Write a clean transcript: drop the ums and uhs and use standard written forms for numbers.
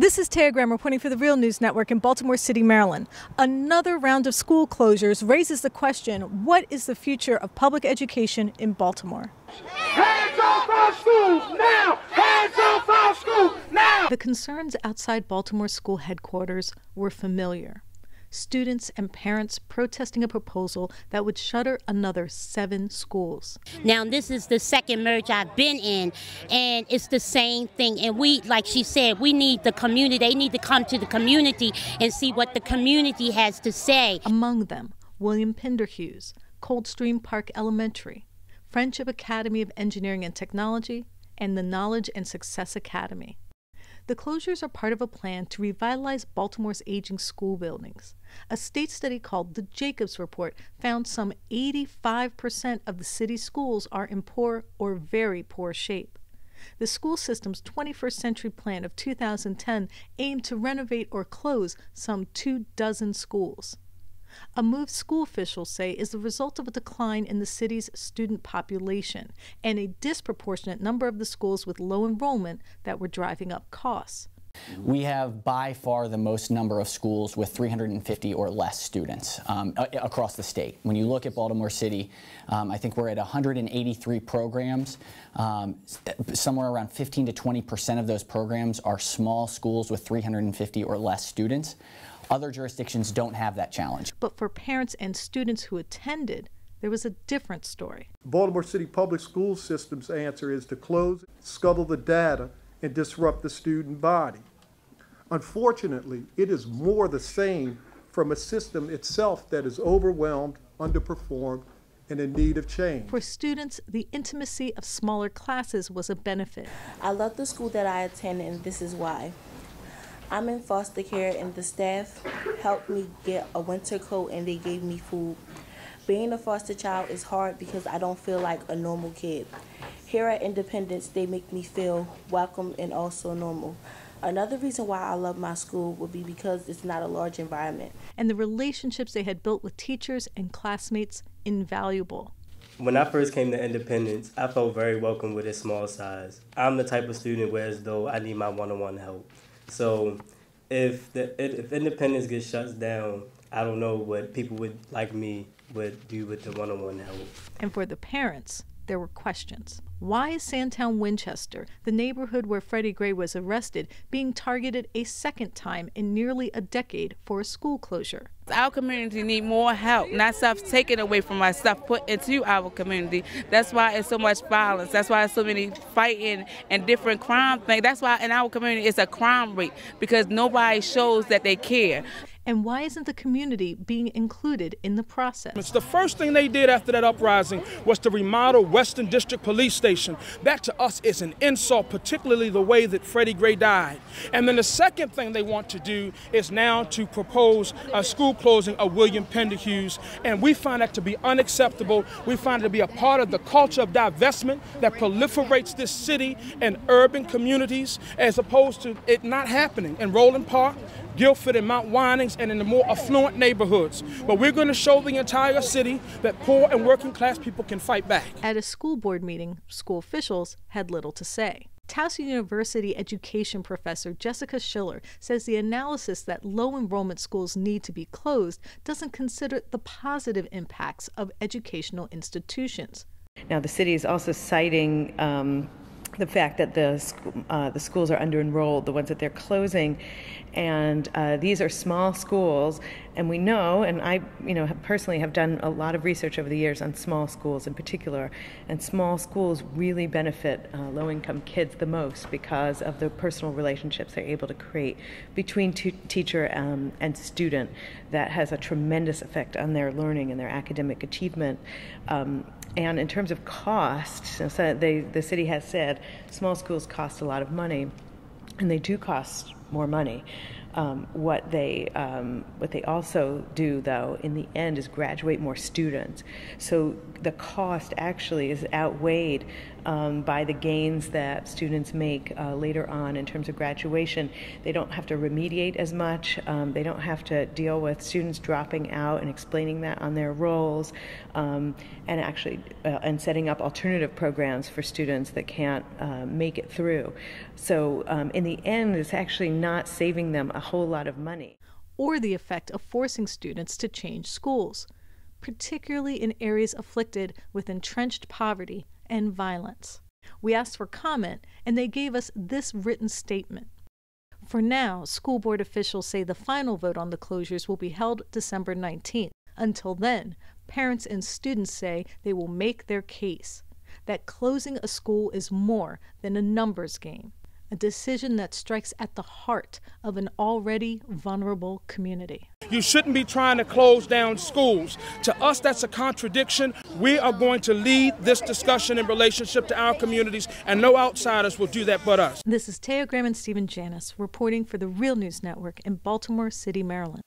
This is Tara Graham reporting for the Real News Network in Baltimore City, Maryland. Another round of school closures raises the question, what is the future of public education in Baltimore? Hands off our schools now! Hands off our schools now! The concerns outside Baltimore school headquarters were familiar. Students and parents protesting a proposal that would shutter another 7 schools. Now, this is the second merge I've been in, and it's the same thing. And we, like she said, we need the community. They need to come to the community and see what the community has to say. Among them, William Pinderhughes, Coldstream Park Elementary, Friendship Academy of Engineering and Technology, and the Knowledge and Success Academy. The closures are part of a plan to revitalize Baltimore's aging school buildings. A state study called the Jacobs Report found some 85% of the city's schools are in poor or very poor shape. The school system's 21st Century Plan of 2010 aimed to renovate or close some 24 schools. A move school officials say is the result of a decline in the city's student population and a disproportionate number of the schools with low enrollment that were driving up costs. We have by far the most number of schools with 350 or less students across the state. When you look at Baltimore City, I think we're at 183 programs. Somewhere around 15 to 20% of those programs are small schools with 350 or less students. Other jurisdictions don't have that challenge. But for parents and students who attended, there was a different story. Baltimore City Public School System's answer is to close, scuttle the data, and disrupt the student body. Unfortunately, it is more the same from a system itself that is overwhelmed, underperformed, and in need of change. For students, the intimacy of smaller classes was a benefit. I love the school that I attend, and this is why. I'm in foster care, and the staff helped me get a winter coat, and they gave me food. Being a foster child is hard because I don't feel like a normal kid. Here at Independence, they make me feel welcome and also normal. Another reason why I love my school would be because it's not a large environment. And the relationships they had built with teachers and classmates, invaluable. When I first came to Independence, I felt very welcome with its small size. I'm the type of student where as though I need my one-on-one help. So if Independence gets shut down, I don't know what people like me would do with the one-on-one help. And for the parents, there were questions. Why is Sandtown Winchester, the neighborhood where Freddie Gray was arrested, being targeted a second time in nearly a decade for a school closure? Our community need more help, not stuff taken away from us, stuff put into our community. That's why it's so much violence. That's why it's so many fighting and different crime things. That's why in our community it's a crime rate, because nobody shows that they care. And why isn't the community being included in the process? It's the first thing they did after that uprising was to remodel Western District Police Station. That to us is an insult, particularly the way that Freddie Gray died. And then the second thing they want to do is now to propose a school closing of William Pinderhughes. And we find that to be unacceptable. We find it to be a part of the culture of divestment that proliferates this city and urban communities, as opposed to it not happening in Roland Park, Guilford, and Mount Winings, and in the more affluent neighborhoods. But we're going to show the entire city that poor and working class people can fight back. At a school board meeting, school officials had little to say. Towson University education professor Jessica Schiller says the analysis that low enrollment schools need to be closed doesn't consider the positive impacts of educational institutions. Now, the city is also citing the fact that the schools are under-enrolled, the ones that they're closing, and these are small schools, and we know, and I personally have done a lot of research over the years on small schools in particular, and small schools really benefit low-income kids the most because of the personal relationships they're able to create between teacher and student. That has a tremendous effect on their learning and their academic achievement. And in terms of cost, so the city has said small schools cost a lot of money, and they do cost more money. What they also do, though, in the end, is graduate more students. So the cost actually is outweighed by the gains that students make later on in terms of graduation. They don't have to remediate as much. They don't have to deal with students dropping out and explaining that on their rolls, and setting up alternative programs for students that can't make it through. So in the end, it's actually not saving them a whole lot of money. Or the effect of forcing students to change schools, particularly in areas afflicted with entrenched poverty and violence. We asked for comment, and they gave us this written statement. For now, school board officials say the final vote on the closures will be held December 19th. Until then, parents and students say they will make their case, that closing a school is more than a numbers game, a decision that strikes at the heart of an already vulnerable community. You shouldn't be trying to close down schools. To us, that's a contradiction. We are going to lead this discussion in relationship to our communities, and no outsiders will do that but us. This is Taya Graham and Stephen Janis reporting for the Real News Network in Baltimore City, Maryland.